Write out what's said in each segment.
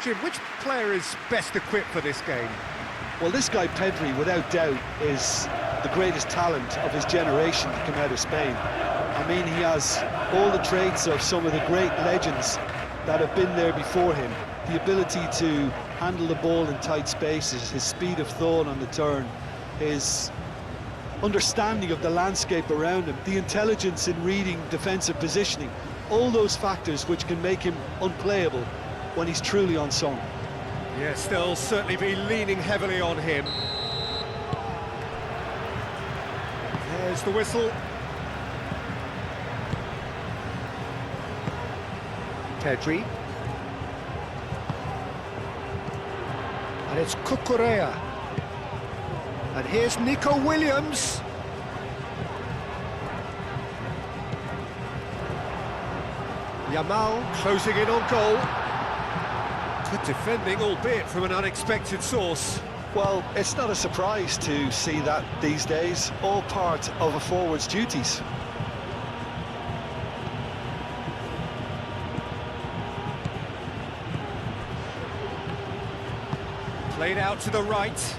Jim, which player is best equipped for this game? Well, this guy Pedri, without doubt, is the greatest talent of his generation to come out of Spain. I mean, he has all the traits of some of the great legends that have been there before him. The ability to handle the ball in tight spaces, his speed of thought on the turn, his understanding of the landscape around him, the intelligence in reading defensive positioning, all those factors which can make him unplayable when he's truly on song. Yes, they'll certainly be leaning heavily on him. There's the whistle. Pedri. And it's Cucurella. And here's Nico Williams. Yamal closing in on goal. Good defending, albeit from an unexpected source. Well, it's not a surprise to see that these days, all part of a forward's duties. Played out to the right.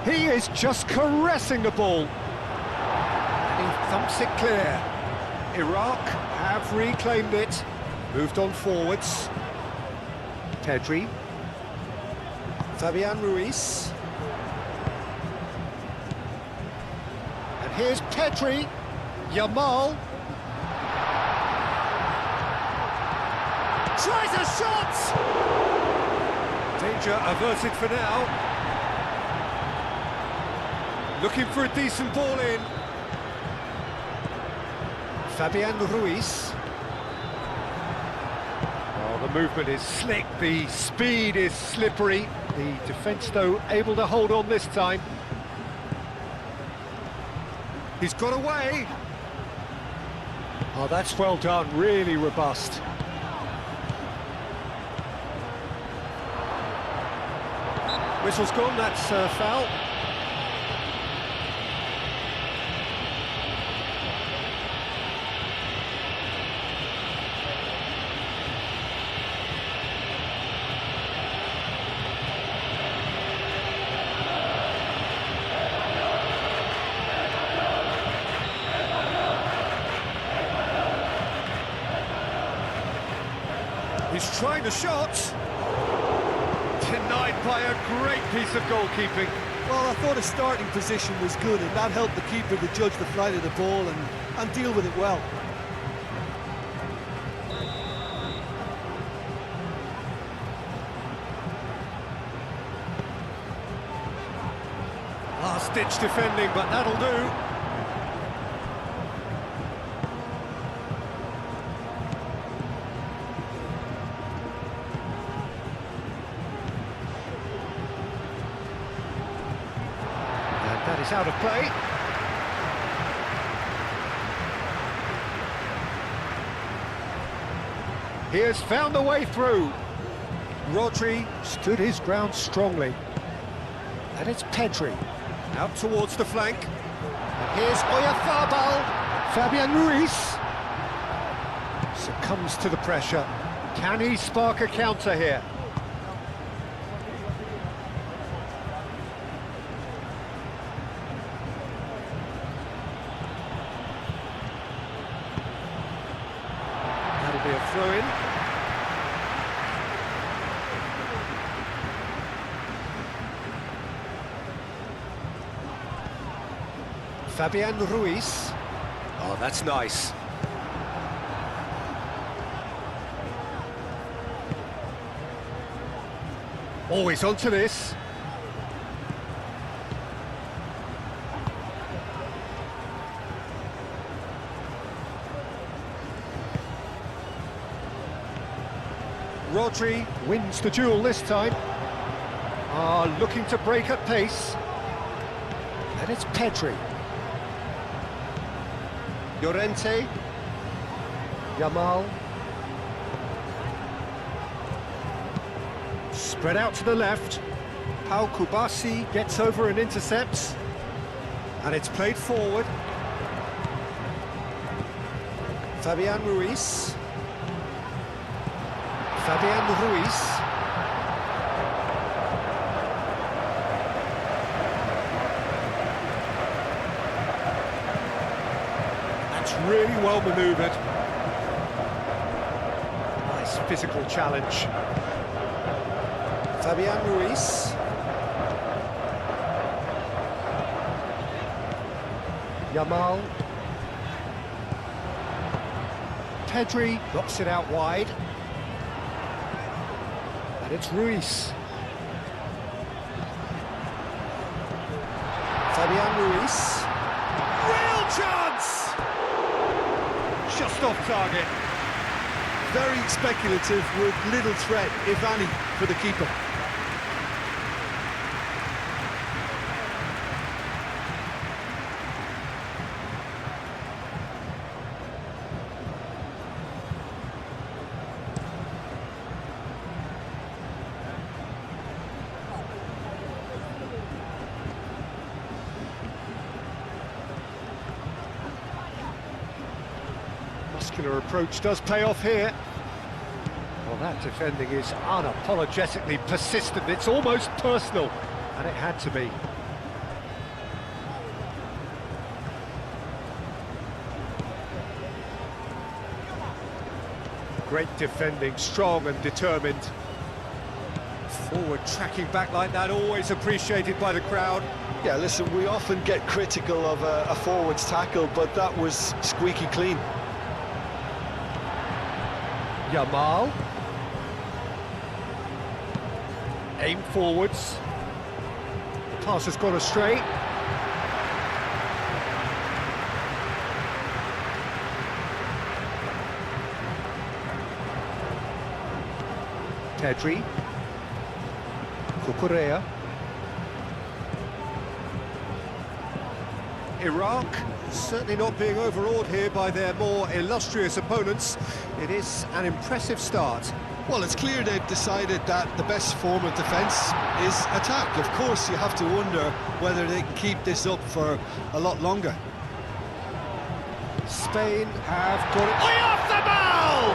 He is just caressing the ball. And he thumps it clear. Iraq have reclaimed it. Moved on forwards. Pedri. Fabian Ruiz. And here's Pedri. Yamal. Tries a shot! Danger averted for now. Looking for a decent ball in. Fabian Ruiz. Oh, the movement is slick, the speed is slippery. The defence, though, able to hold on this time. He's got away. Oh, that's well done, really robust. Whistle's gone, that's foul. He's trying the shot. Denied by a great piece of goalkeeping. Well, I thought his starting position was good, and that helped the keeper to judge the flight of the ball and deal with it well. Last-ditch defending, but that'll do. That is out of play. He has found a way through. Rodri stood his ground strongly. And it's Pedri. Out towards the flank. And here's Oyarzabal. Fabian Ruiz. Succumbs to the pressure. Can he spark a counter here? Be a throw-in. Fabian Ruiz. Oh, that's nice. Always onto this. Rodri wins the duel this time. Looking to break at pace. And it's Pedri. Llorente. Yamal. Spread out to the left. Pau Kubasi gets over and intercepts. And it's played forward. Fabian Ruiz. Fabian Ruiz. That's really well manoeuvred. Nice physical challenge. Fabian Ruiz. Yamal. Pedri knocks it out wide. And it's Ruiz. Fabian Ruiz. Real chance! Just off target. Very speculative with little threat, if any, for the keeper. Muscular approach does pay off here. Well, that defending is unapologetically persistent. It's almost personal, and it had to be. Great defending, strong and determined. Forward tracking back like that, always appreciated by the crowd. Yeah, listen, we often get critical of a forward's tackle, but that was squeaky clean. Yamal. Aim forwards. The pass has gone astray. Pedri. Cucurella. Iraq certainly not being overawed here by their more illustrious opponents. It is an impressive start. Well, it's clear they've decided that the best form of defence is attack. Of course, you have to wonder whether they can keep this up for a lot longer. Spain have got it. Way off the ball!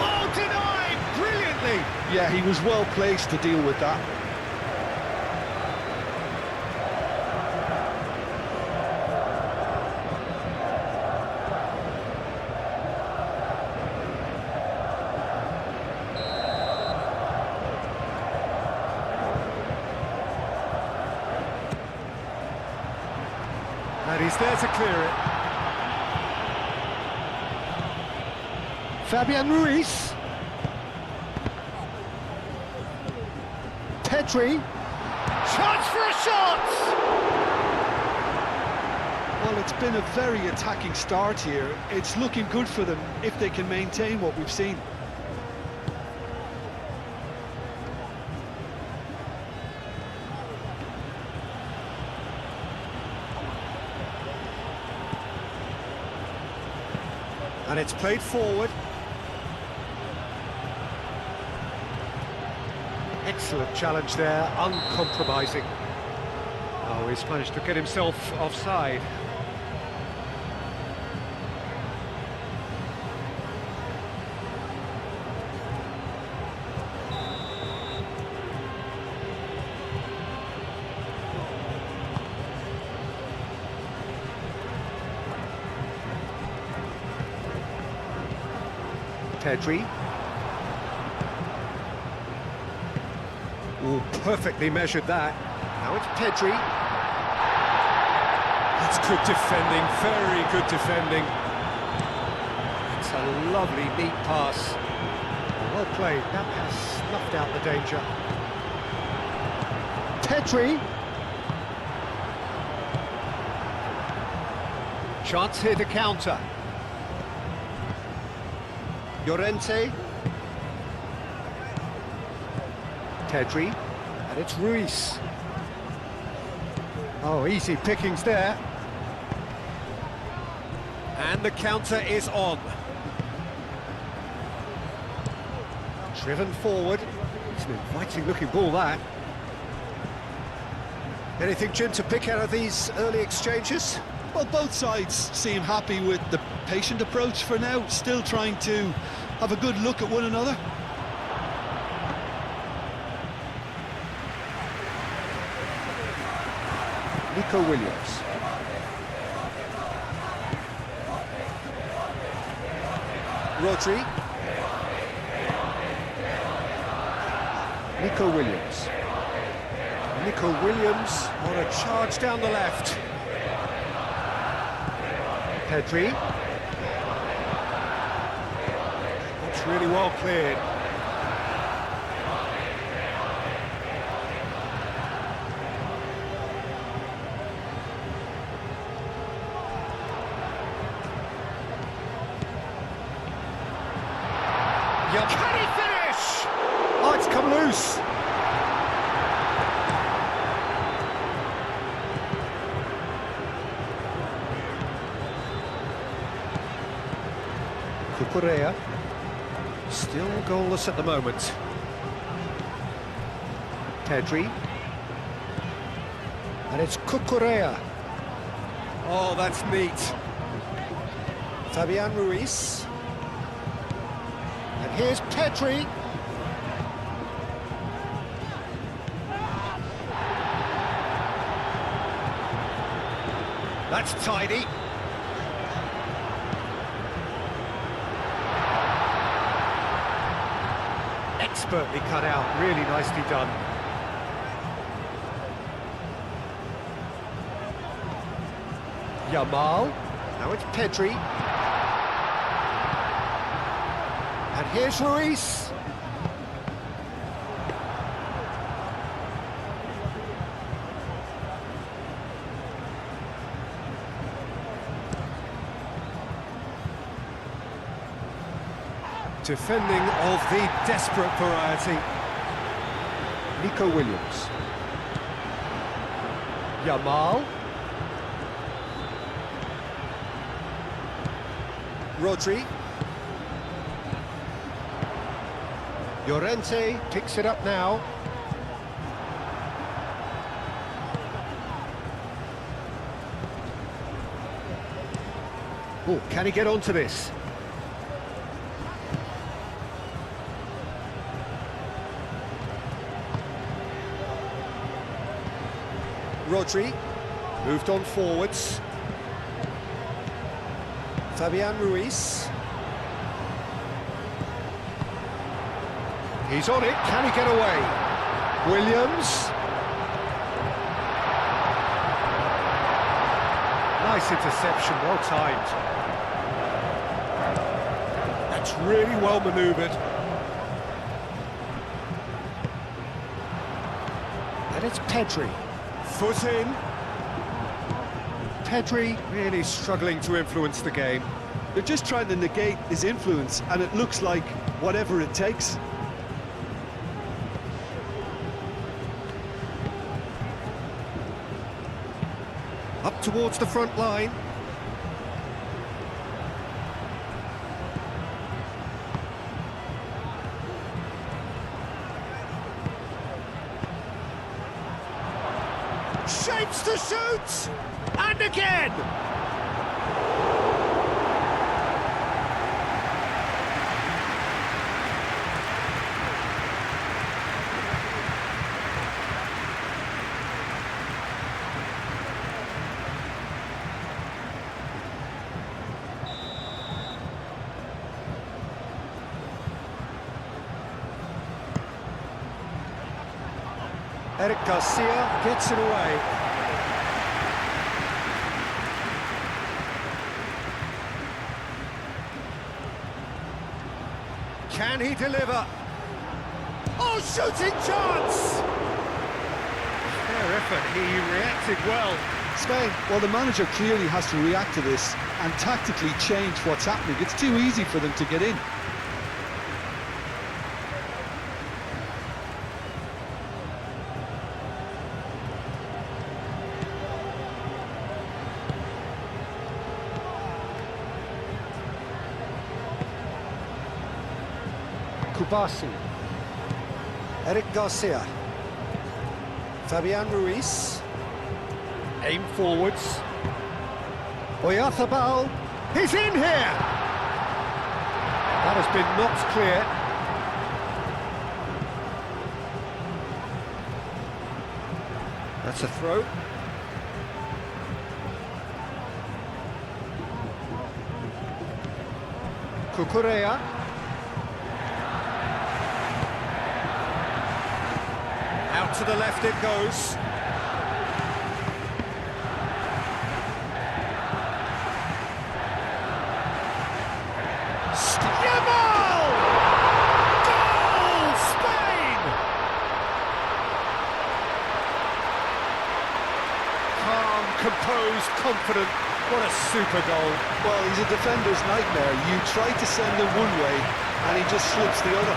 Oh, denied brilliantly! Yeah, he was well placed to deal with that. And he's there to clear it. Fabian Ruiz. Pedri. Chance for a shot! Well, it's been a very attacking start here. It's looking good for them if they can maintain what we've seen. And it's played forward. Excellent challenge there, uncompromising. Oh, he's managed to get himself offside. Pedri. Oh, perfectly measured that. Now it's Pedri. That's good defending, very good defending. It's a lovely, neat pass. Well played, that has snuffed out the danger. Pedri. Chance here to counter. Llorente. Pedri. And it's Ruiz. Oh, easy pickings there. And the counter is on. Driven forward. It's an inviting looking ball, that. Anything, Jim, to pick out of these early exchanges? Well, both sides seem happy with the patient approach for now, still trying to have a good look at one another. Nico Williams. Rodri. Nico Williams. Nico Williams on a charge down the left. Pedri. That's really well cleared. Can he finish? Oh, it's come loose. Cucurella, still goalless at the moment. Pedri, and it's Cucurella. Oh, that's neat. Fabian Ruiz, and here's Pedri. That's tidy. Expertly cut out, really nicely done. Yamal, now it's Pedri. And here's Ruiz. Defending of the desperate variety. Nico Williams. Yamal. Rodri. Llorente picks it up now. Oh, can he get onto this? Rodri, moved on forwards. Fabian Ruiz. He's on it, can he get away? Williams. Nice interception, well timed. That's really well manoeuvred. And it's Pedri. Foot in. Pedri really struggling to influence the game. They're just trying to negate his influence, and it looks like whatever it takes. Up towards the front line. Shapes to shoot! And again! Eric Garcia gets it away. Can he deliver? Oh, shooting chance! Fair effort, he reacted well. Spain, well, the manager clearly has to react to this and tactically change what's happening. It's too easy for them to get in. Kubasi, Eric Garcia, Fabian Ruiz, aim forwards, Oyarzabal, he's in here! That has been knocked clear. That's a throw. Kukurea. Out to the left it goes. Yamal! Goal! Spain! Calm, composed, confident. What a super goal. Well, he's a defender's nightmare. You try to send him one way, and he just slips the other.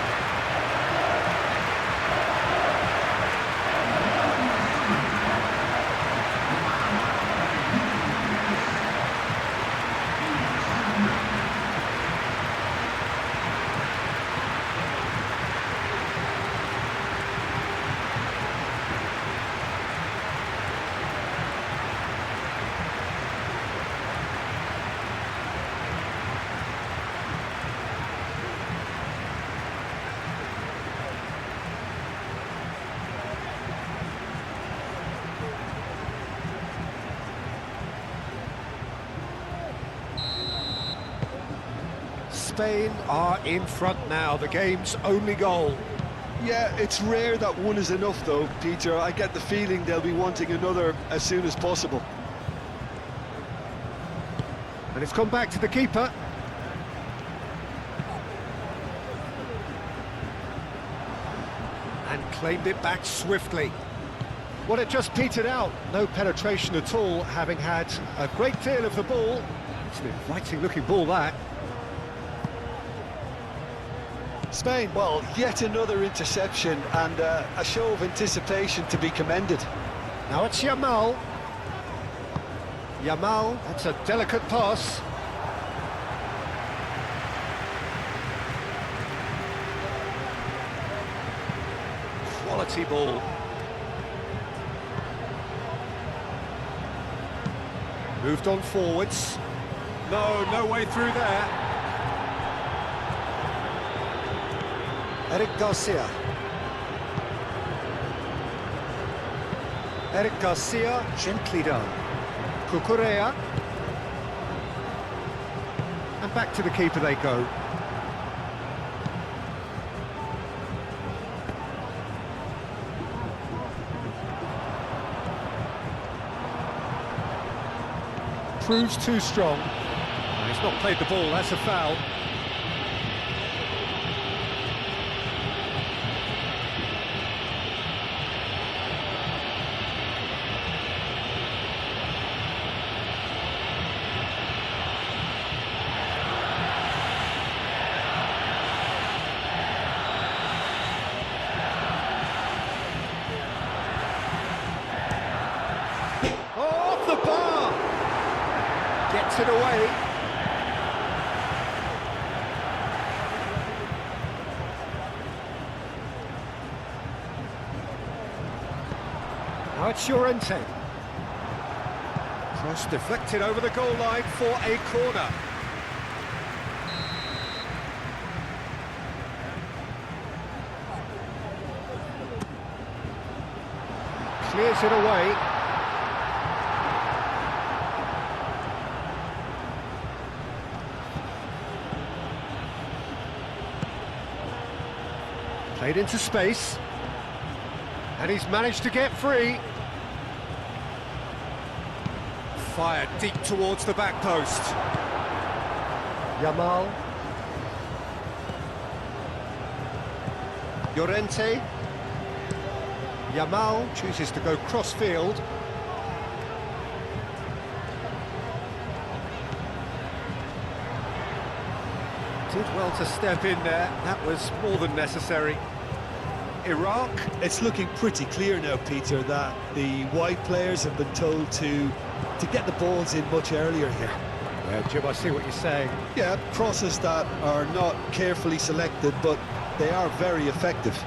Spain are in front now, the game's only goal. Yeah, it's rare that one is enough though, Peter. I get the feeling they'll be wanting another as soon as possible. And it's come back to the keeper. And claimed it back swiftly. Well, it just petered out. No penetration at all, having had a great deal of the ball. It's an inviting-looking ball, that. Spain, well, yet another interception and a show of anticipation to be commended. Now it's Yamal. Yamal, that's a delicate pass. Quality ball. Moved on forwards. No way through there. Eric Garcia. Eric Garcia, gently done. Kukurea. And back to the keeper they go. Proves too strong. Oh, he's not played the ball, that's a foul. Off the bar! Gets it away. Now it's Llorente. Cross deflected over the goal line for a corner. Clears it away. Played into space, and he's managed to get free. Fired deep towards the back post. Yamal. Llorente. Yamal chooses to go cross-field. Did well to step in there, that was more than necessary. Iraq. It's looking pretty clear now, Peter, that the wide players have been told to get the balls in much earlier here. Yeah, Jim, I see what you're saying. Yeah, crosses that are not carefully selected, but they are very effective.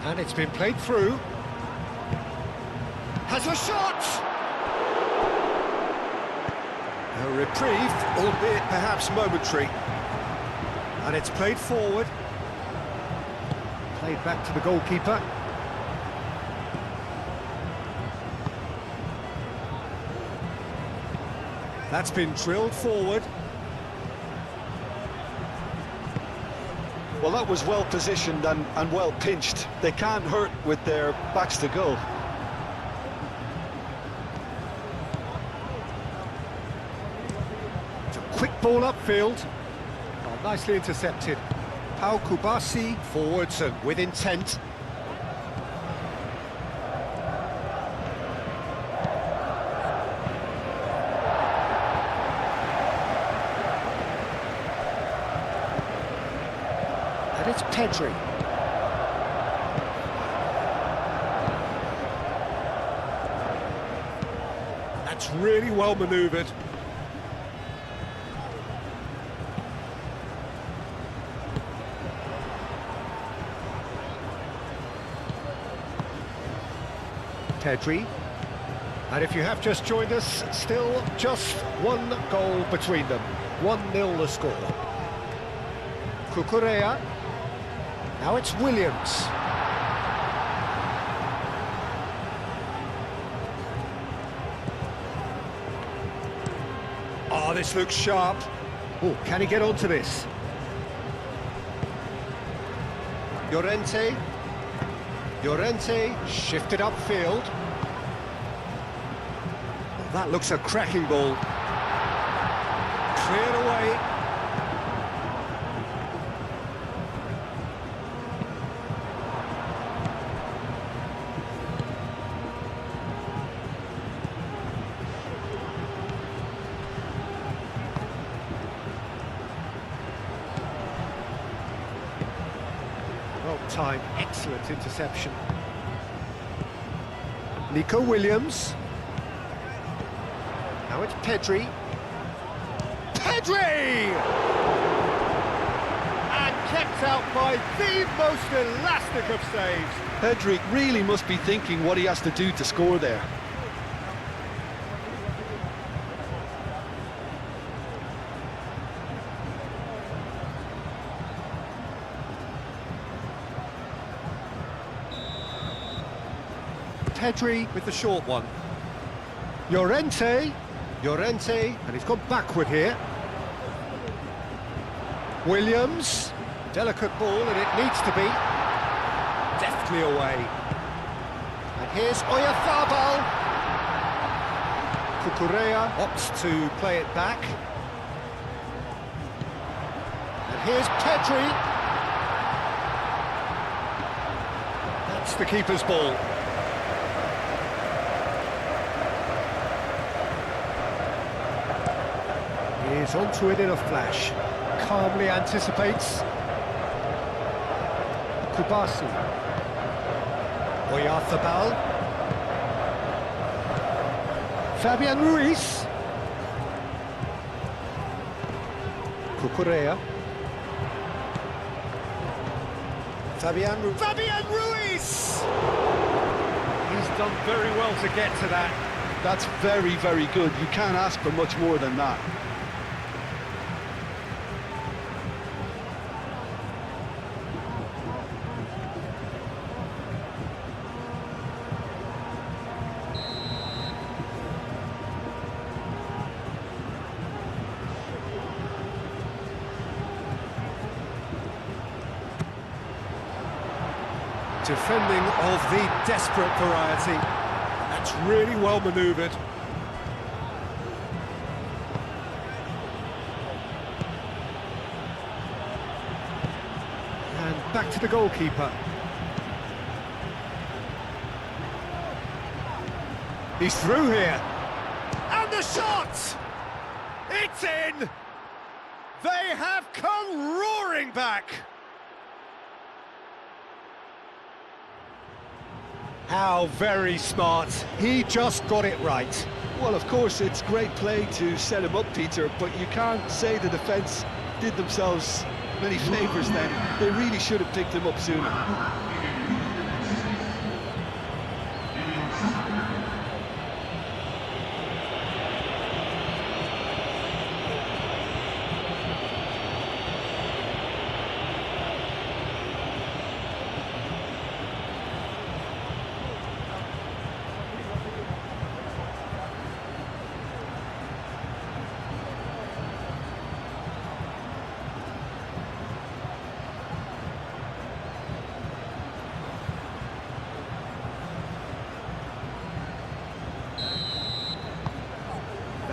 And it's been played through. Has a shot! A reprieve, albeit perhaps momentary. And it's played forward. Played back to the goalkeeper. That's been drilled forward. Well, that was well positioned and well pinched. They can't hurt with their backs to goal. It's a quick ball upfield. Oh, nicely intercepted. KYRGYZ forwards and with intent. And it's Pedri. That's really well manoeuvred. Pedri. And if you have just joined us, still just one goal between them. 1-0 the score. KYRGYZ. Now it's Williams. Oh, this looks sharp. Oh, can he get onto this? Llorente. Llorente shifted upfield. Oh, that looks a cracking ball. Cleared away. Well timed, excellent interception. Nico Williams. Now it's Pedri. Pedri! And kept out by the most elastic of saves. Pedri really must be thinking what he has to do to score there. Pedri with the short one. Llorente, and he's gone backward here. Williams, delicate ball, and it needs to be. Deftly away. And here's Oyarzabal. KYRGYZ opts to play it back. And here's Pedri. That's the keeper's ball. He's onto it in a flash. Calmly anticipates. KYRGYZ. Oyarzabal. Fabian Ruiz. KYRGYZ. Fabian Ruiz! He's done very well to get to that. That's very, very good. You can't ask for much more than that. Defending of the desperate variety. That's really well manoeuvred. And back to the goalkeeper. He's through here. And the shot! It's in! They have come roaring back! How very smart. He just got it right. Well, of course, it's great play to set him up, Peter, but you can't say the defence did themselves many favours then. They really should have picked him up sooner.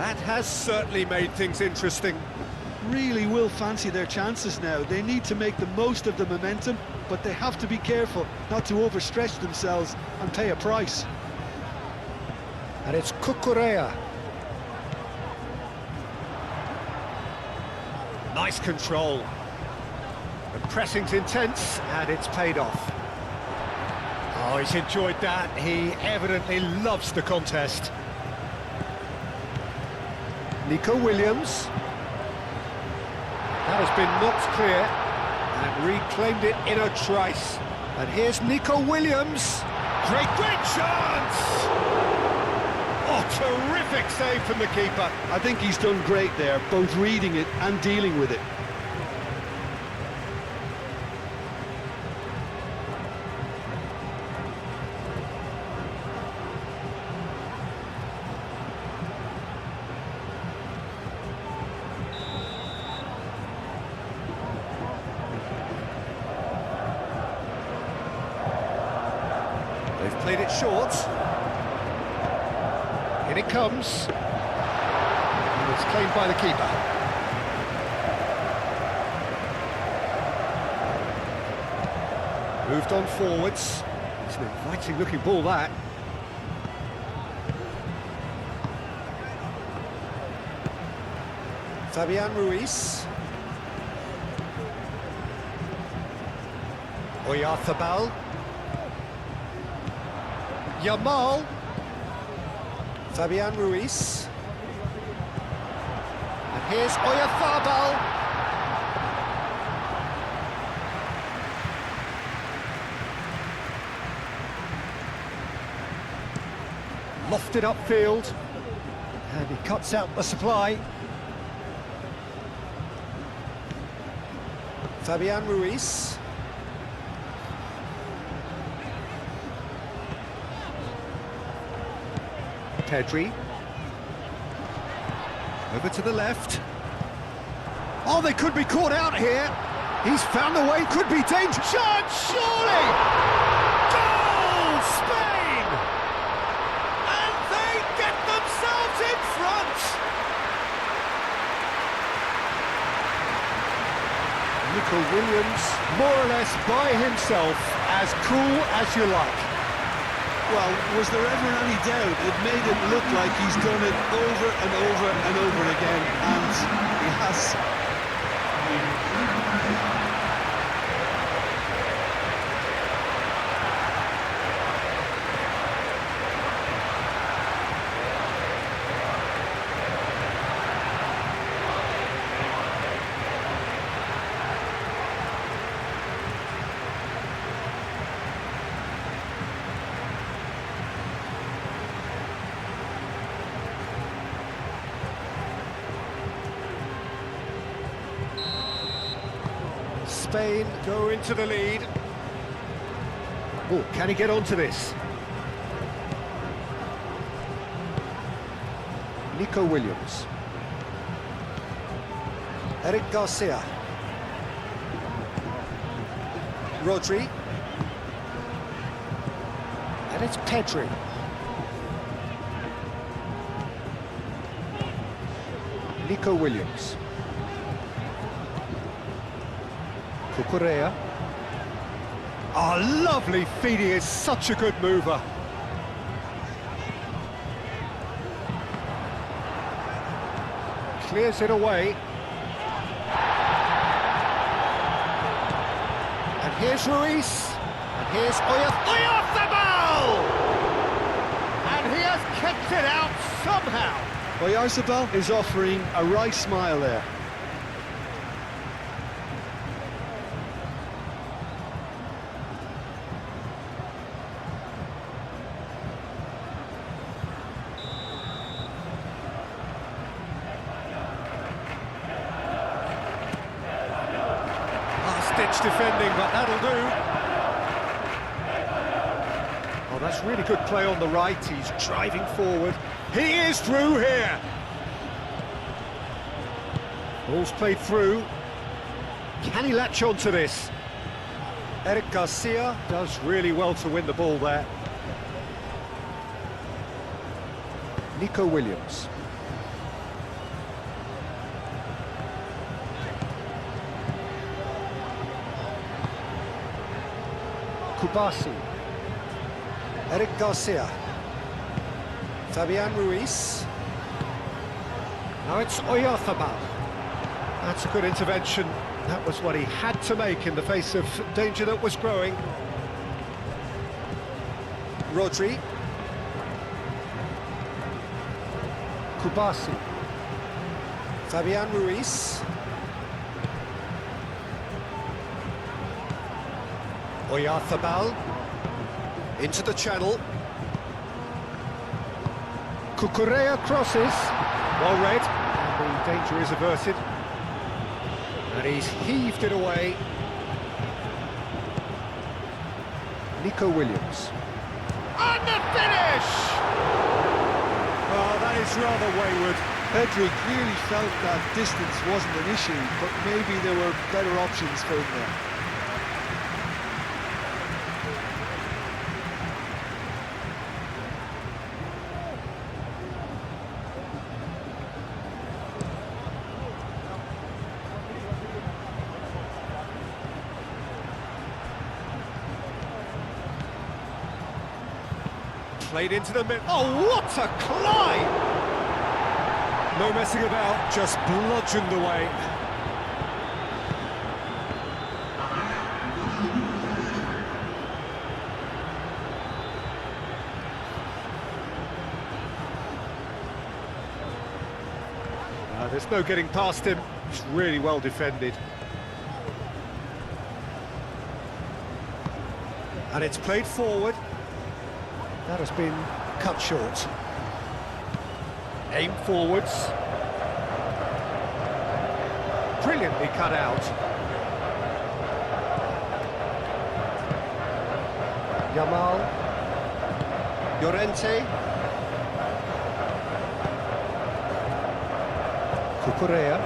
That has certainly made things interesting. Really will fancy their chances now. They need to make the most of the momentum, but they have to be careful not to overstretch themselves and pay a price. And it's Cucurella. Nice control. The pressing's intense, and it's paid off. Oh, he's enjoyed that. He evidently loves the contest. Nico Williams. That has been knocked clear and reclaimed it in a trice. And here's Nico Williams. Great chance! Oh, terrific save from the keeper. I think he's done great there, both reading it and dealing with it. They've played it short. In it comes. And it's claimed by the keeper. Moved on forwards. It's an inviting looking ball, that. Fabian Ruiz. Oyarzabal. Yamal. Fabian Ruiz. And here's Oyarzabal. Lofted upfield. And he cuts out the supply. Fabian Ruiz. Pedri. Over to the left. Oh, they could be caught out here. He's found the way, could be dangerous. Chance, surely! Goal, Spain! And they get themselves in front! Nico Williams, more or less by himself, as cool as you like. Well, was there ever any doubt? It made it look like he's done it over and over and over again, and he has. Spain go into the lead. Oh, can he get onto this? Nico Williams. Eric Garcia. Rodri. And it's Pedri. Nico Williams. Cucurella. Oh, lovely feed, he is such a good mover. Clears it away. And here's Ruiz. And here's Oyarzabal! And he has kept it out somehow. Oyarzabal is offering a wry smile there. Ditch defending, but that'll do. Oh, that's really good play on the right. He's driving forward. He is through here. Ball's played through. Can he latch on to this? Eric Garcia does really well to win the ball there. Nico Williams. Kubasi. Eric Garcia. Fabian Ruiz. Now it's Oyarzabal. That's a good intervention. That was what he had to make in the face of danger that was growing. Rodri. Kubasi. Fabian Ruiz. Oyarzabal. Into the channel. Cucurella crosses. Well read. And the danger is averted. And he's heaved it away. Nico Williams. And the finish! Oh, that is rather wayward. Pedri clearly felt that distance wasn't an issue, but maybe there were better options for him there. Played into the middle. Oh, what a climb! No messing about, just bludgeoned away. There's no getting past him. It's really well defended. And it's played forward. That has been cut short. Aim forwards. Brilliantly cut out. Yamal. Llorente. Cucurella.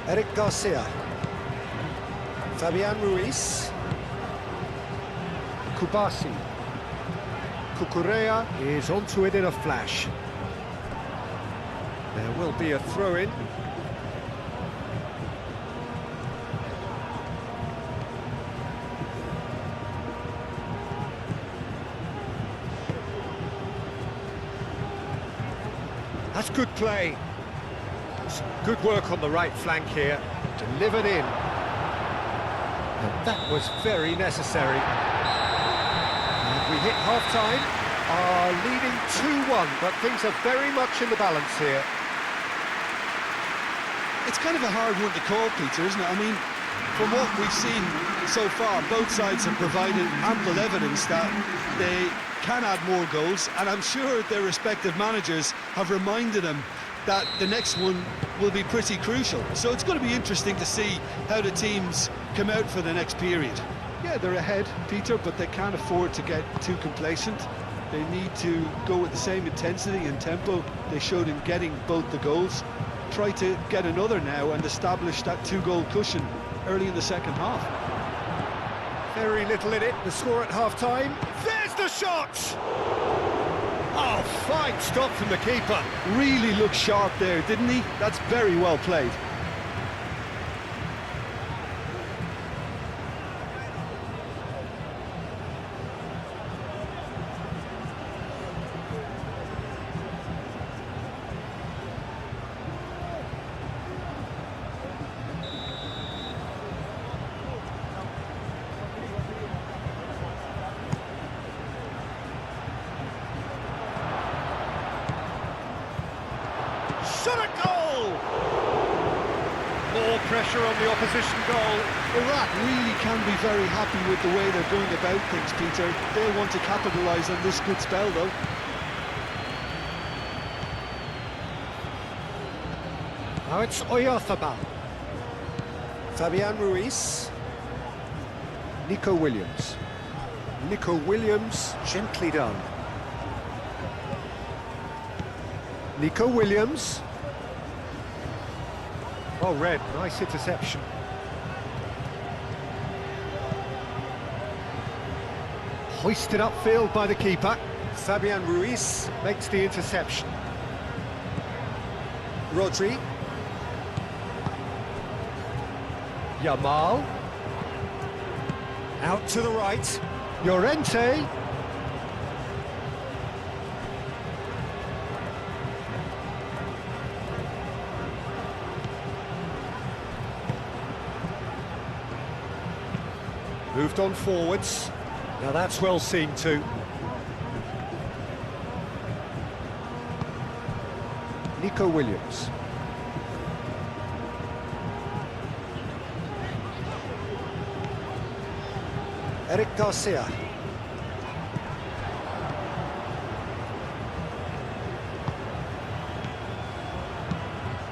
Eric Garcia. Fabian Ruiz. Kubasi. Cucurella is onto it in a flash. There will be a throw-in. That's good play. Some good work on the right flank here. Delivered in. And that was very necessary. And we hit half-time, are leading 2-1, but things are very much in the balance here. It's kind of a hard one to call, Peter, isn't it? I mean, from what we've seen so far, both sides have provided ample evidence that they can add more goals, and I'm sure their respective managers have reminded them that the next one will be pretty crucial. So it's going to be interesting to see how the teams come out for the next period. Yeah, they're ahead, Peter, but they can't afford to get too complacent. They need to go with the same intensity and tempo they showed in getting both the goals. Try to get another now and establish that two-goal cushion early in the second half. Very little in it, the score at half-time. There's the shot! Oh, fine stop from the keeper. Really looked sharp there, didn't he? That's very well played. Shot a goal! More pressure on the opposition goal. Well, that really can be very happy with the way they're going about things, Peter. They'll want to capitalise on this good spell, though. Now it's Oyarzabal. Fabian Ruiz. Nico Williams. Nico Williams, gently done. Nico Williams. Well read, nice interception. Hoisted upfield by the keeper. Fabian Ruiz makes the interception. Rodri. Yamal. Out to the right. Llorente. Moved on forwards. Now that's well seen too. Nico Williams. Eric Garcia.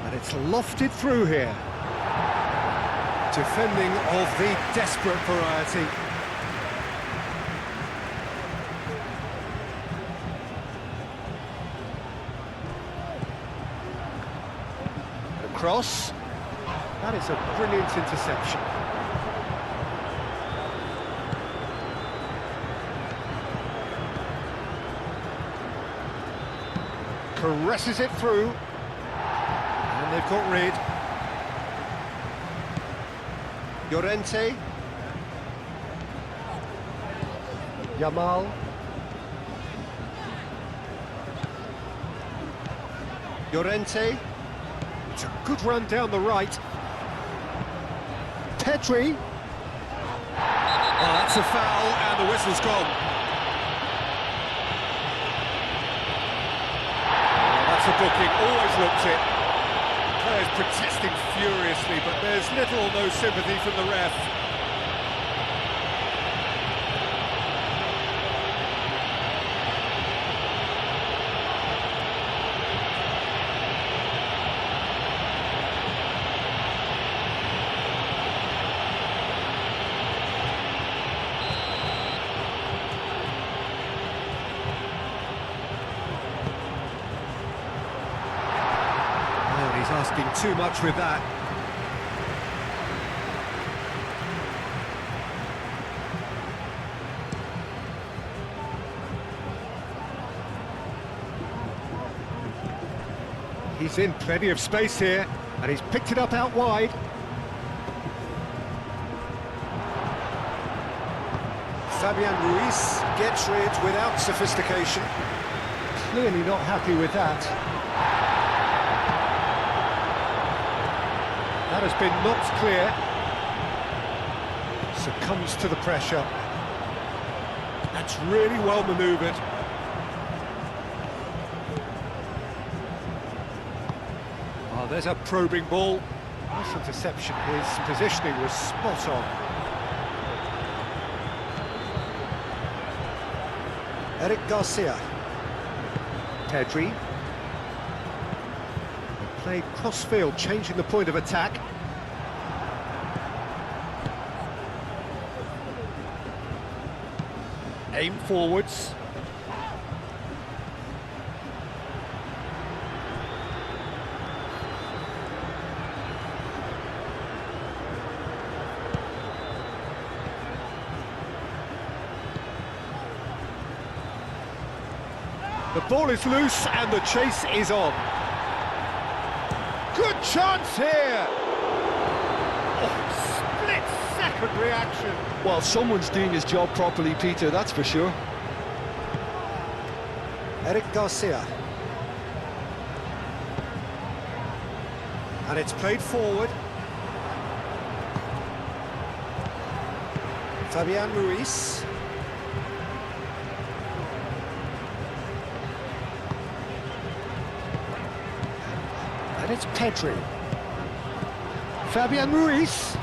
And it's lofted through here. Defending of the desperate variety. Cross. That is a brilliant interception. Caresses it through. And they've got rid. Llorente. Yamal. Llorente. It's a good run down the right. Pedri. Oh, that's a foul, and the whistle's gone. Oh, that's a booking, always looks it. Players protesting furiously, but there's little or no sympathy from the ref. He's asking too much with that. He's in plenty of space here, and he's picked it up out wide. Fabian Ruiz gets rid without sophistication. Clearly not happy with that. That has been knocked clear. Succumbs to the pressure. That's really well manoeuvred. Oh, there's a probing ball. Nice interception. His positioning was spot on. Eric Garcia. Pedri. Played cross-field, changing the point of attack. Aim forwards. The ball is loose and the chase is on. Good chance here! Oh, split-second reaction. Well, someone's doing his job properly, Peter, that's for sure. Eric Garcia. And it's played forward. Fabian Ruiz. And it's Pedri. Fabian Ruiz.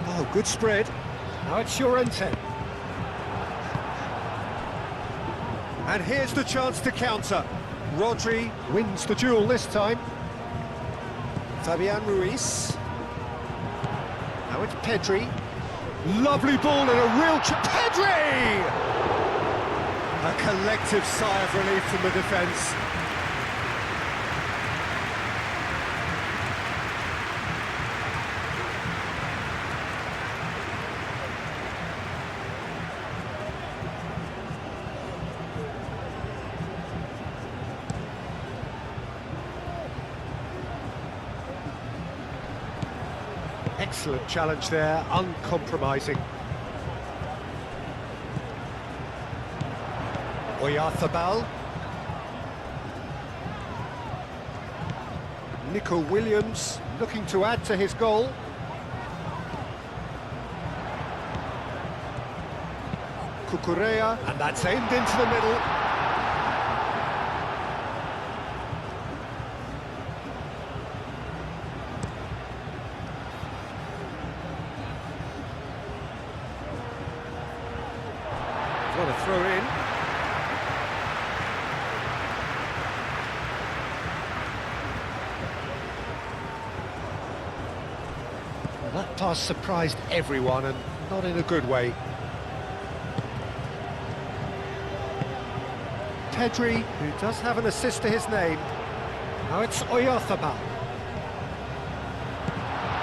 Oh, good spread. Now it's Llorente. And here's the chance to counter. Rodri wins the duel this time. Fabian Ruiz. Now it's Pedri. Lovely ball and a real Pedri! A collective sigh of relief from the defence. Excellent challenge there, uncompromising. Oyarzabal. Nico Williams looking to add to his goal. Cucurella, and that's aimed into the middle. What a throw in. Well, that pass surprised everyone, and not in a good way. Pedri, who does have an assist to his name. Now it's Oyarzabal.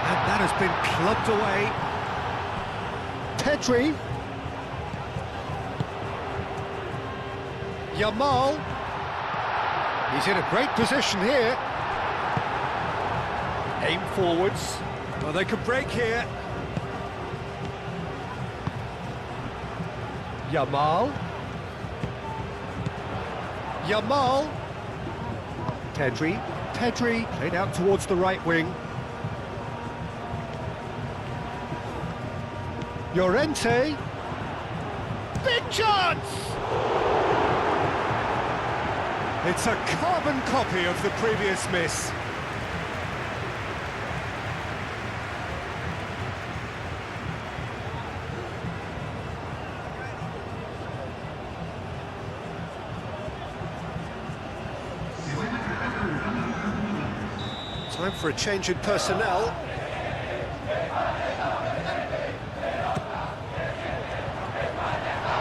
And that has been plugged away. Pedri. Yamal. He's in a great position here. Aim forwards. Well, they can break here. Yamal. Yamal. Pedri. Pedri played out towards the right wing. Llorente. Big chance! It's a carbon copy of the previous miss. Time for a change in personnel.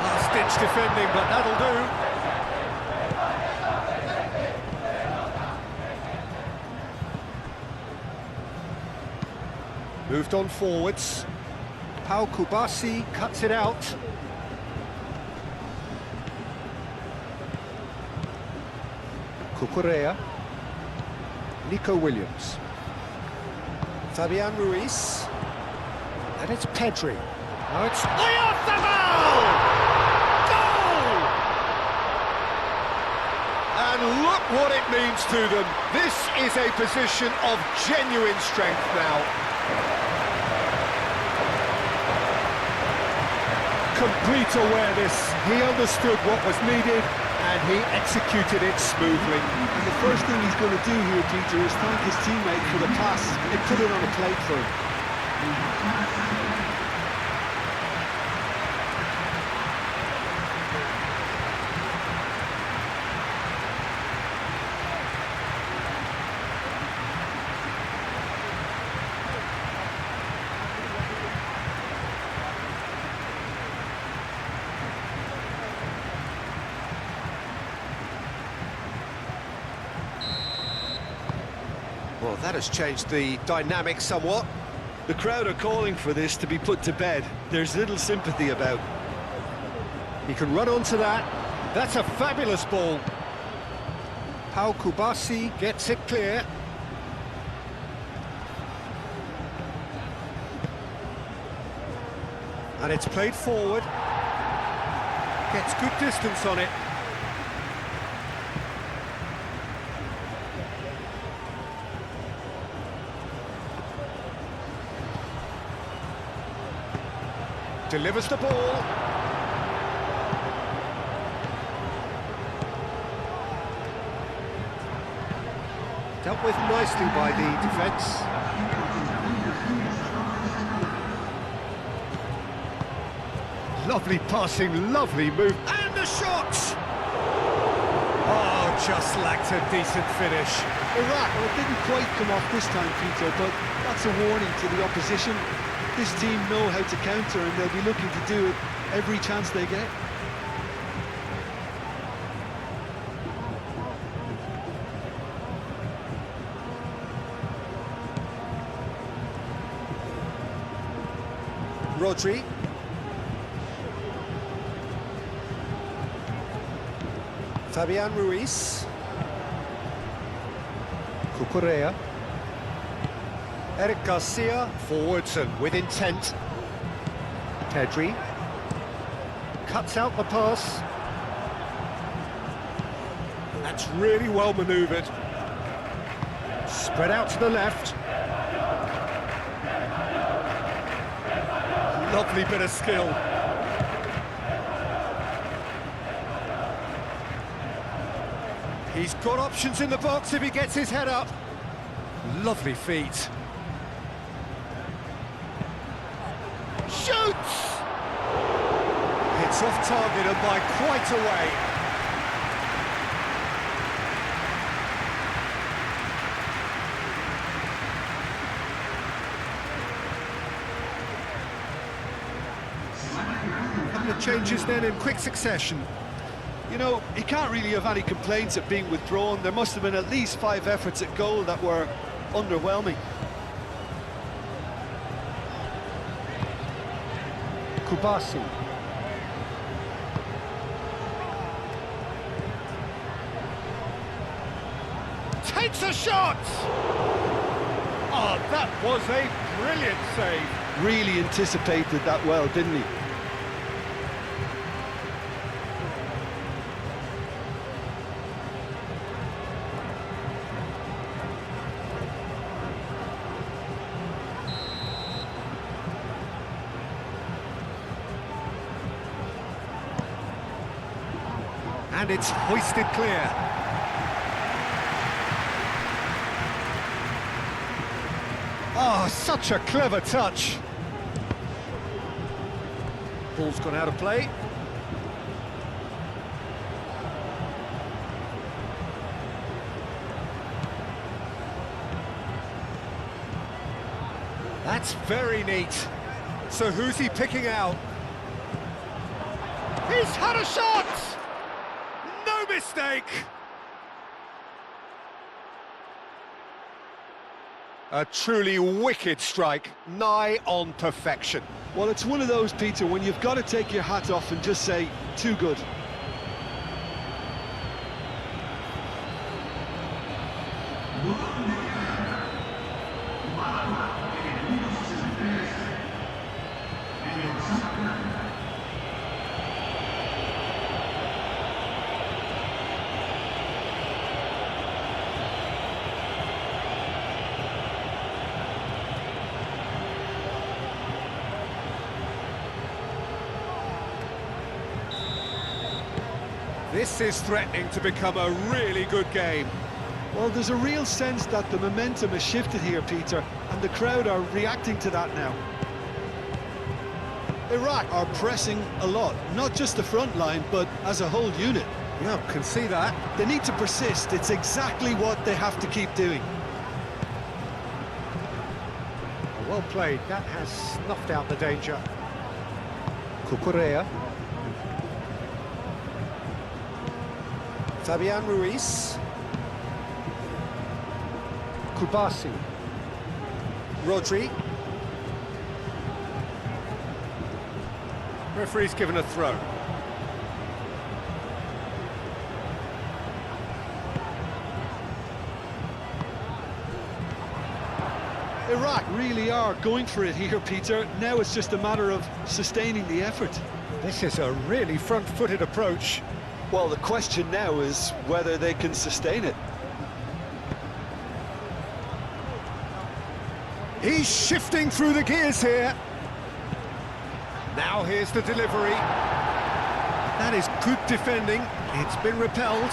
Last-ditch defending, but that'll do. Moved on forwards. Pau Kubasi cuts it out. Cucurella. Nico Williams. Fabian Ruiz. And it's Pedri. Now it's Oyarzabal! Goal! And look what it means to them. This is a position of genuine strength now. Complete awareness. He understood what was needed and he executed it smoothly. And the first thing he's going to do here, Peter, is thank his teammate for the pass. He put it on a plate for him. Well, that has changed the dynamic somewhat. The crowd are calling for this to be put to bed. There's little sympathy about. He can run onto that. That's a fabulous ball. Pau Kubasi gets it clear. And it's played forward. Gets good distance on it. Delivers the ball. Dealt with nicely by the defence. Lovely passing, lovely move. And the shot! Oh, just lacked a decent finish. Well, it didn't quite come off this time, Peter, but that's a warning to the opposition. This team know how to counter and they'll be looking to do it every chance they get. Rodri. Fabian Ruiz. Cucurella. Eric Garcia, forwards and with intent. Pedri. Cuts out the pass. That's really well manoeuvred. Spread out to the left. Lovely bit of skill. He's got options in the box if he gets his head up. Lovely feet. Shoots! It's off target and by quite a way. A couple of changes then in quick succession. You know, he can't really have any complaints at being withdrawn. There must have been at least 5 efforts at goal that were underwhelming. Kubasi. Takes a shot! Oh, that was a brilliant save. Really anticipated that well, didn't he? And it's hoisted clear. Oh, such a clever touch. Ball's gone out of play. That's very neat. So who's he picking out? He's had a shot! No mistake! A truly wicked strike, nigh on perfection. Well, it's one of those, Peter, when you've got to take your hat off and just say, too good. This is threatening to become a really good game. Well, there's a real sense that the momentum has shifted here, Peter, and the crowd are reacting to that now. Iraq are pressing a lot, not just the front line, but as a whole unit. Yeah, can see that. They need to persist. It's exactly what they have to keep doing. Well played. That has snuffed out the danger. Cucurella. Fabian Ruiz. Kubasi. Rodri. Referee's given a throw. Iraq really are going for it here, Peter. Now it's just a matter of sustaining the effort. This is a really front-footed approach. Well, the question now is whether they can sustain it. He's shifting through the gears here. Now here's the delivery. That is good defending. It's been repelled.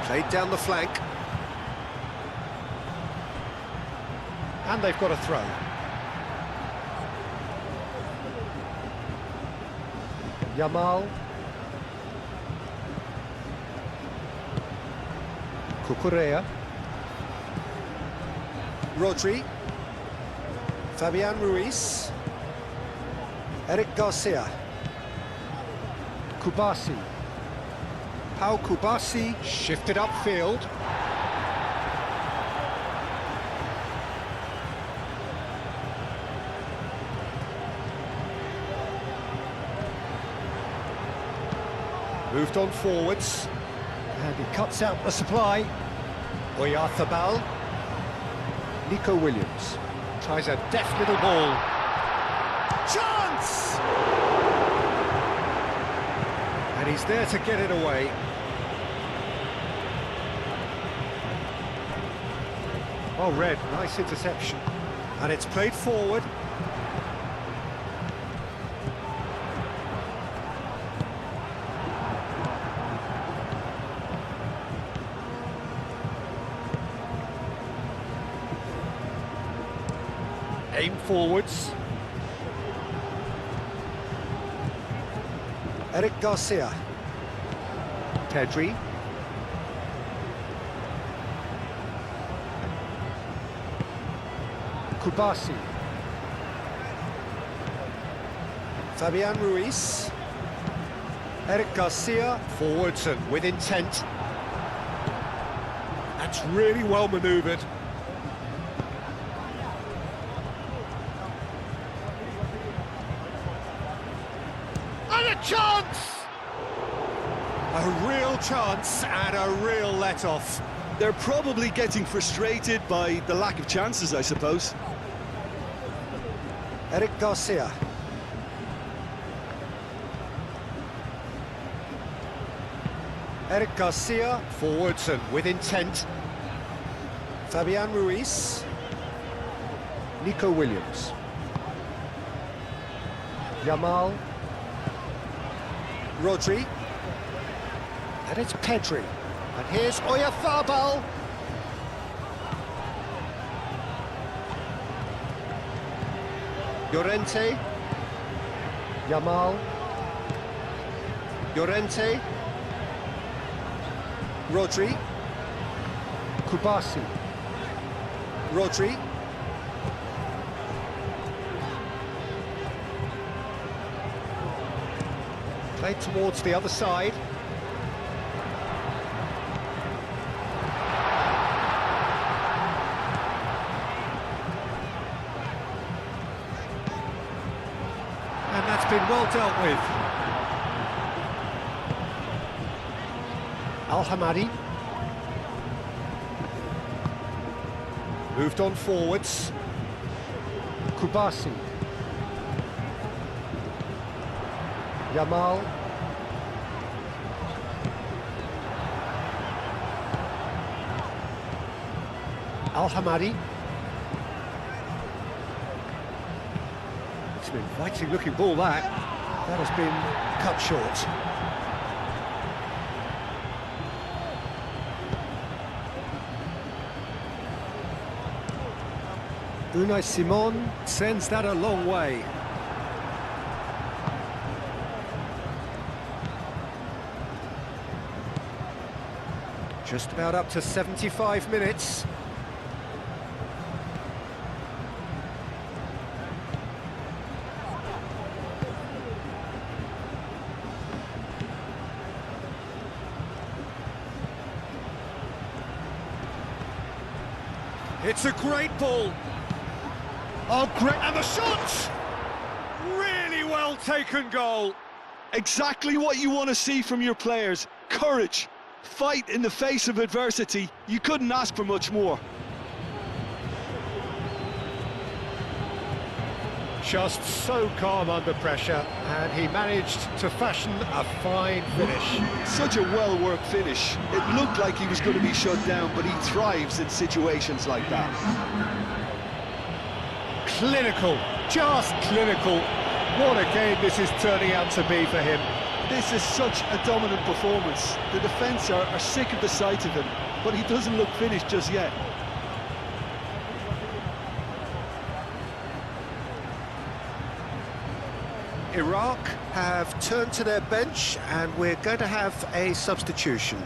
Played down the flank. And they've got a throw. Yamal. Cucurella. Rodri. Fabian Ruiz. Eric Garcia. Kubasi. Pau Kubasi shifted upfield. Moved on forwards. And he cuts out the supply. Oyarzabal. Nico Williams tries a deft little ball. Chance! And he's there to get it away. Oh, Red, nice interception. And it's played forward. Aim forwards. Eric Garcia. Pedri. Kubasi. Fabian Ruiz. Eric Garcia. Forwards and with intent. That's really well manoeuvred. And a chance! A real chance and a real let-off. They're probably getting frustrated by the lack of chances, I suppose. Eric Garcia. Eric Garcia, forwards and with intent. Fabian Ruiz. Nico Williams. Yamal. Rodri. And it's Pedri. And here's Oyarzabal. Llorente. Yamal. Llorente. Rodri. Kubasi. Rodri. Played towards the other side. And that's been well dealt with. Al-Hamadi. Moved on forwards. Kubasi. Yamal. Al-Hamadi. It's an inviting looking ball that has been cut short. Unai Simon sends that a long way. Just about up to 75 minutes. It's a great ball. Oh, great, and the shot! Really well taken goal. Exactly what you want to see from your players. Courage, fight in the face of adversity. You couldn't ask for much more. Just so calm under pressure, and he managed to fashion a fine finish. Such a well-worked finish. It looked like he was going to be shut down, but he thrives in situations like that. Clinical, just clinical. What a game this is turning out to be for him. This is such a dominant performance. The defence are sick of the sight of him, but he doesn't look finished just yet. Iraq have turned to their bench, and we're going to have a substitution.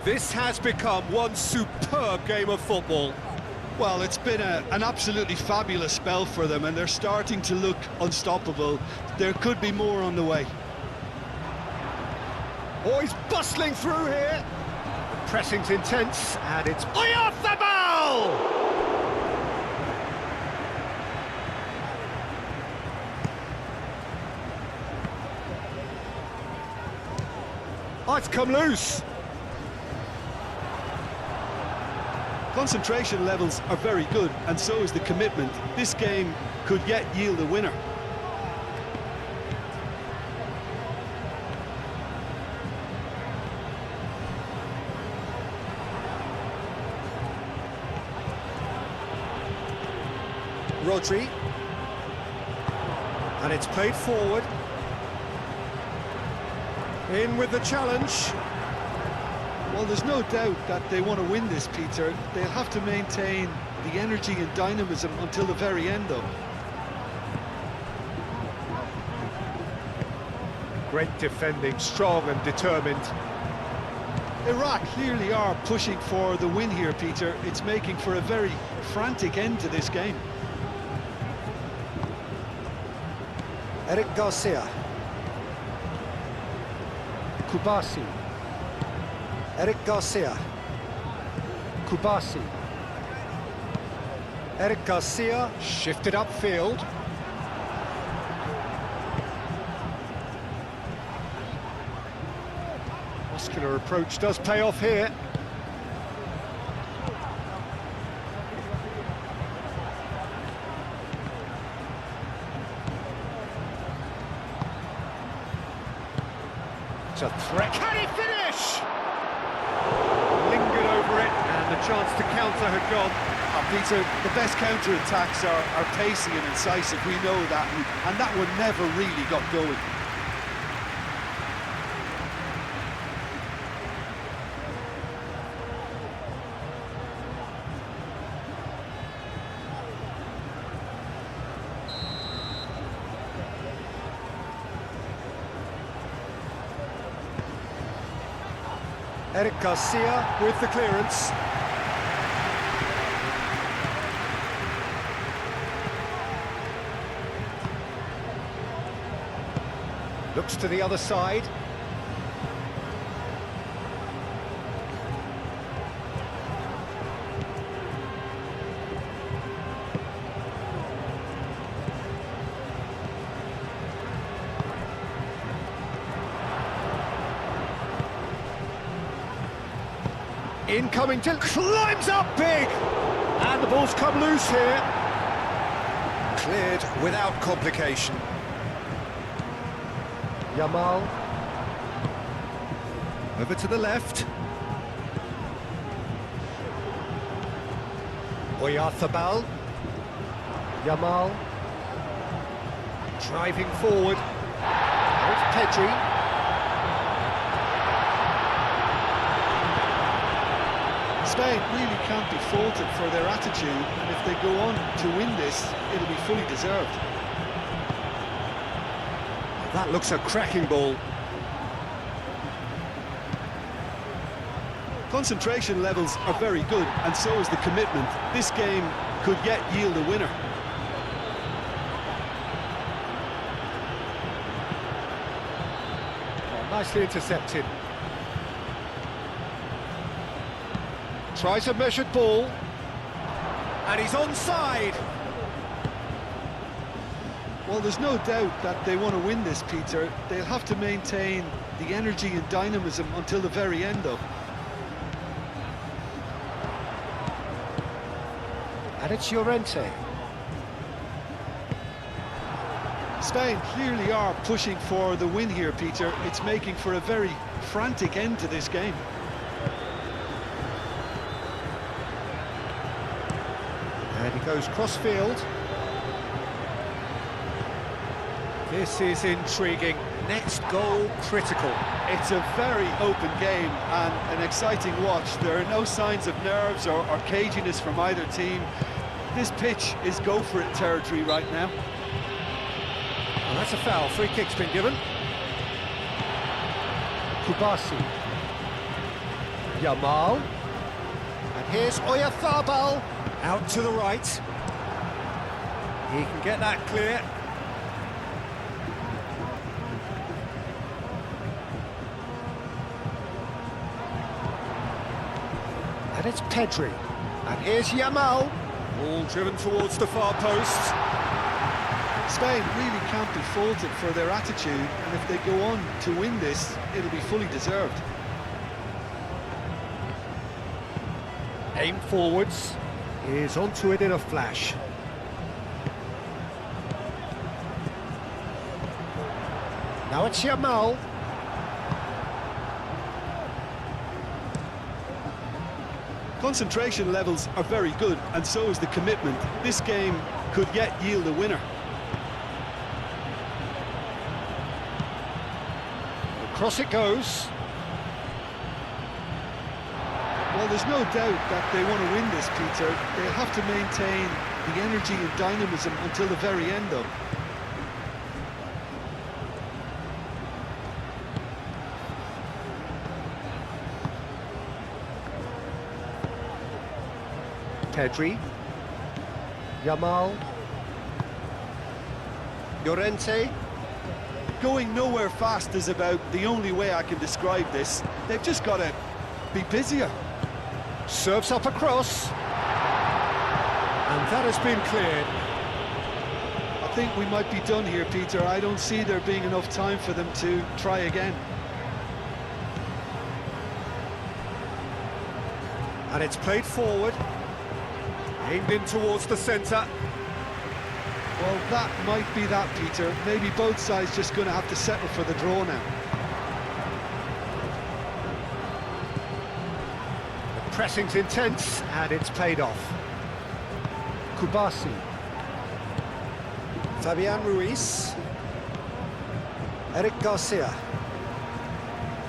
This has become one superb game of football. Well, it's been an absolutely fabulous spell for them, and they're starting to look unstoppable. There could be more on the way. Oh, he's bustling through here. Pressing's intense, and it's Oyarzabal! Oh, it's come loose. Concentration levels are very good, and so is the commitment. This game could yet yield a winner. Rodri. And it's played forward. In with the challenge. Well, there's no doubt that they want to win this, Peter. They'll have to maintain the energy and dynamism until the very end, though. Great defending, strong and determined. Iraq clearly are pushing for the win here, Peter. It's making for a very frantic end to this game. Eric Garcia. Kubasi. Eric Garcia. Kubasi. Eric Garcia shifted upfield. Muscular approach does pay off here. It's a threat. Can he finish? Lingered over it, and the chance to counter had gone. Peter, the best counter-attacks are pacey and incisive, we know that, and that one never really got going. Eric Garcia with the clearance. Looks to the other side. Incoming to climbs up big, and the ball's come loose here. Cleared without complication. Yamal over to the left. Oyarzabal. Yamal driving forward. Now it's Pedri. Spain really can't be faulted for their attitude, and if they go on to win this, it'll be fully deserved. That looks a cracking ball. Concentration levels are very good, and so is the commitment. This game could yet yield a winner. Oh, nicely intercepted. Tries a measured ball, and he's onside. Well, there's no doubt that they want to win this, Peter. They'll have to maintain the energy and dynamism until the very end, though. And it's Llorente. Spain clearly are pushing for the win here, Peter. It's making for a very frantic end to this game. And he goes cross-field. This is intriguing. Next goal critical. It's a very open game and an exciting watch. There are no signs of nerves or caginess from either team. This pitch is go-for-it territory right now. Well, that's a foul. Free kick's been given. Kubasi. Yamal. And here's Oyarzabal. Out to the right. He can get that clear. And it's Pedri. And here's Yamal. All driven towards the far post. Spain really can't be faulted for their attitude, and if they go on to win this, it'll be fully deserved. Aim forwards. Is onto it in a flash. Now it's Yamal. Concentration levels are very good, and so is the commitment. This game could yet yield a winner. Across it goes. Well, there's no doubt that they want to win this, Peter. They have to maintain the energy and dynamism until the very end, though. Pedri. Yamal. Llorente. Going nowhere fast is about the only way I can describe this. They've just got to be busier. Serves up across. And that has been cleared. I think we might be done here, Peter. I don't see there being enough time for them to try again. And it's played forward. Aimed in towards the centre. Well, that might be that, Peter. Maybe both sides just going to have to settle for the draw now. The pressing's intense, and it's paid off. Kubasi. Fabian Ruiz. Eric Garcia.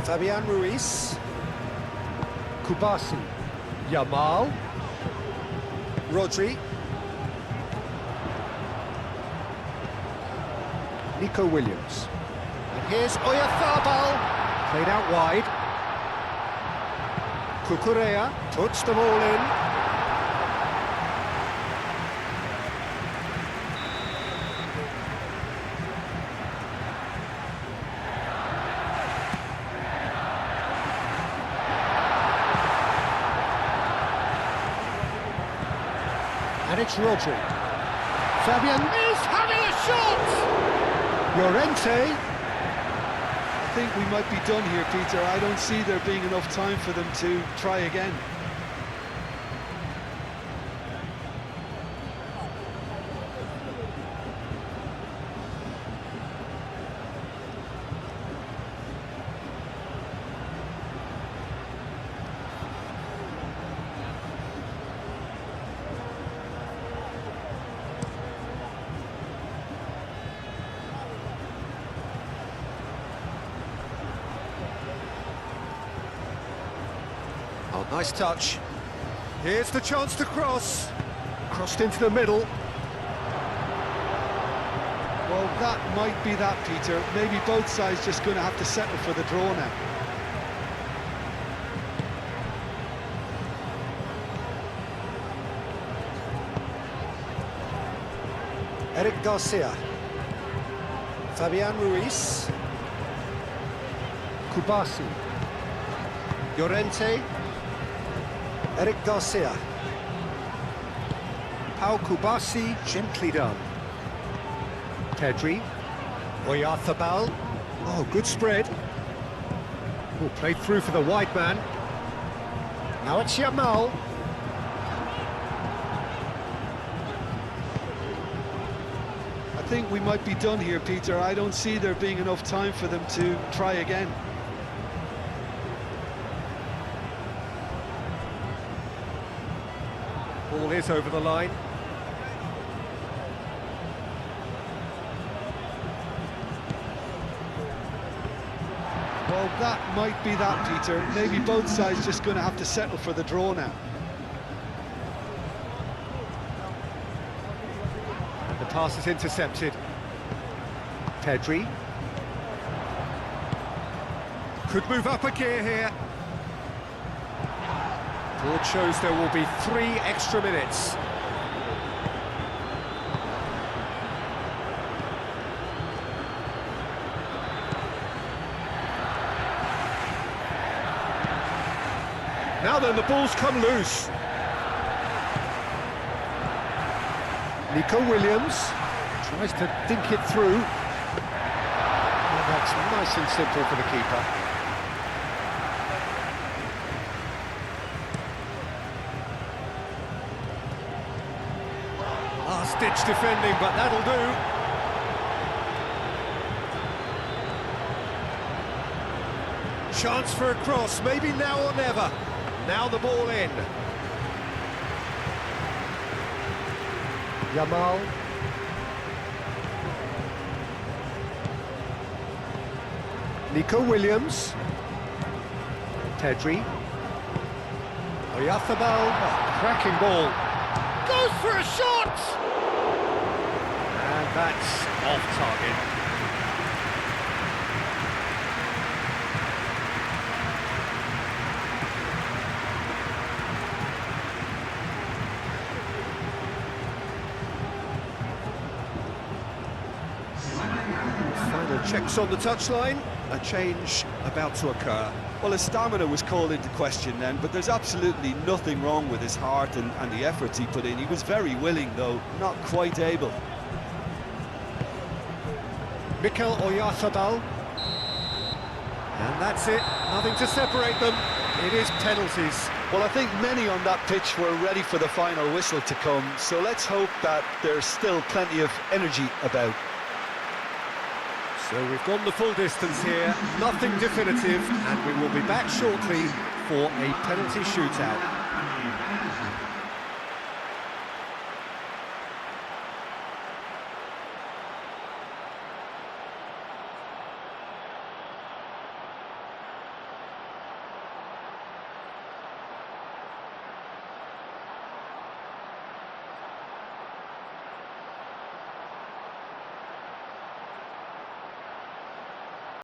Fabian Ruiz. Kubasi. Yamal. Rodri. Nico Williams. And here's Oyarzabal. Played out wide. Cucurella puts them all in. And it's Rodri. Fabian is having a shot! Llorente. I think we might be done here, Peter. I don't see there being enough time for them to try again. Oh, nice touch. Here's the chance to cross. Crossed into the middle. Well, that might be that, Peter. Maybe both sides just going to have to settle for the draw now. Eric Garcia. Fabian Ruiz. Kubasi. Llorente. Eric Garcia. Pau Kubasi, gently done. Pedri. Oyarzabal. Oh, good spread. Oh, played through for the wide man. Now it's Yamal. I think we might be done here, Peter. I don't see there being enough time for them to try again. Ball is over the line. Well, that might be that, Peter. Maybe both sides just going to have to settle for the draw now. And the pass is intercepted. Pedri. Could move up a gear here. Board shows there will be 3 extra minutes. Now then, the ball's come loose. Nico Williams tries to think it through. And that's nice and simple for the keeper. last-ditch defending, but that'll do. Chance for a cross, maybe now or never. Now the ball in. Yamal. Nico Williams. Pedri. Oyarzabal, cracking ball. Goes for a shot! And that's off target. Final checks on the touchline, a change about to occur. Well, his stamina was called into question then, but there's absolutely nothing wrong with his heart and the efforts he put in. He was very willing, though, not quite able. Mikel Oyarzabal. And that's it, nothing to separate them. It is penalties. Well, I think many on that pitch were ready for the final whistle to come, so let's hope that there's still plenty of energy about. So we've gone the full distance here, nothing definitive, and we will be back shortly for a penalty shootout.